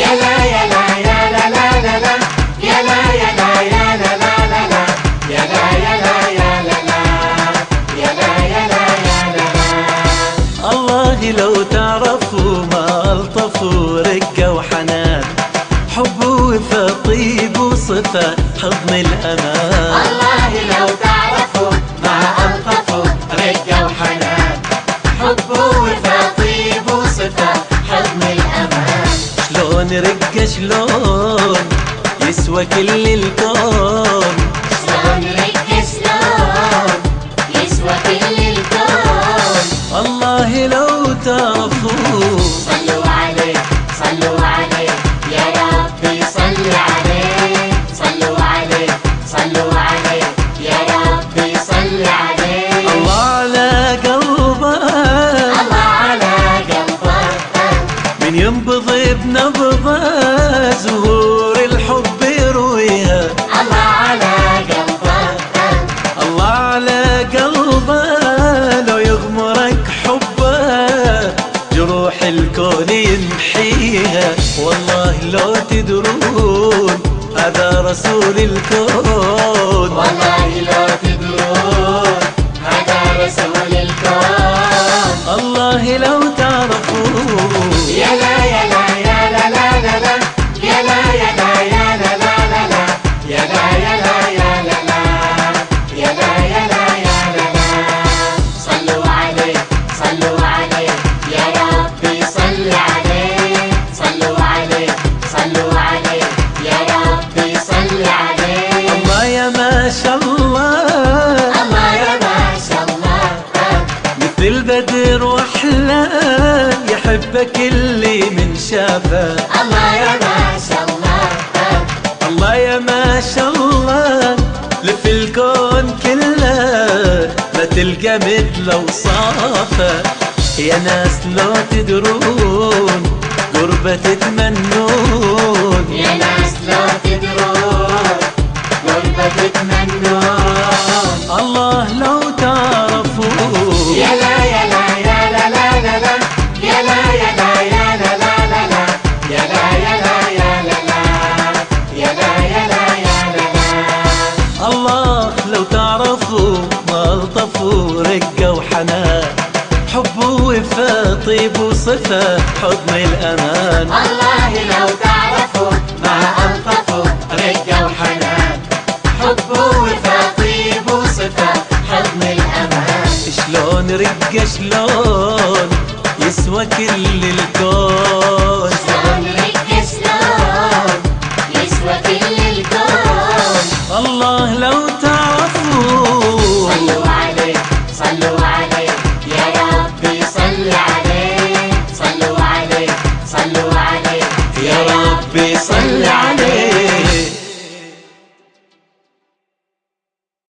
يا لا يا لا يا لا لا لا لا، يا لا يا لا يا لا لا لا لا، يا لا يا لا يا لا لا، يا لا يا لا يا لا لا. الله لو تعرفوا ما ألطفوا رقة وحنان، حب وفا طيب وصفة حضن الأمان. الله لو تعرفوا ما ألطفوا رقة وحنان، حب وفا طيب وصفة حضن الأمان. شلون رقة شلون يسوى كل الكون، شلون رقة شلون يسوى كل الكون. الله لو تعرفوا صلوا عليه صلوا عليه يا ربي صلي عليه، صلوا عليه صلوا عليه يا ربي صلي عليه. الله على قلبه، الله على قلبه من ينبض بنبضه زهور الحب يرويها. الله على قلبه، الله على قلبه لو يغمرك حبه جروح الكون يمحيها. والله لو تدرون هذا رسول الكون، والله لو تدرون هذا رسول الكون. الله لو تعرفون يا لا يا لا يا لا لا لا لا، يا لا يا لا يا لا لا لا لا، يا لا يا لا يا لا لا، يا لا يا لا يا لا لا. صلوا عليه صلوا عليه يا ربي صلي عليه، صلوا عليه صلوا عليه يا ربي صلي عليه. الله يا ما شاء الله، الله يا ما شاء الله، مثل البدر واحلى يحبك اللي من شافه. الله يا ما شاء الله، الله يا ما شاء الله لف الكون كله ما تلقى مثل اوصافه. يا ناس لو تدرون قربة تتمنون، يا ناس لو تدرون قربة تتمنون. الله لو تعرفون يا لا يا لا يا لا لا لا لا، يا لا يا لا يا لا لا لا لا، يا لا يا لا يا لا لا، يا لا يا لا يا لا لا. الله لو تعرفوا ما ألطفوا رقة وحنان، حب ووفا طيب وصفة حضن الأمان. الله لو تعرفوا ما ألطفوا رقة وحنان، حب وفا طيب وصفة حضن الأمان. شلون رقة شلون يسوى كل الكون.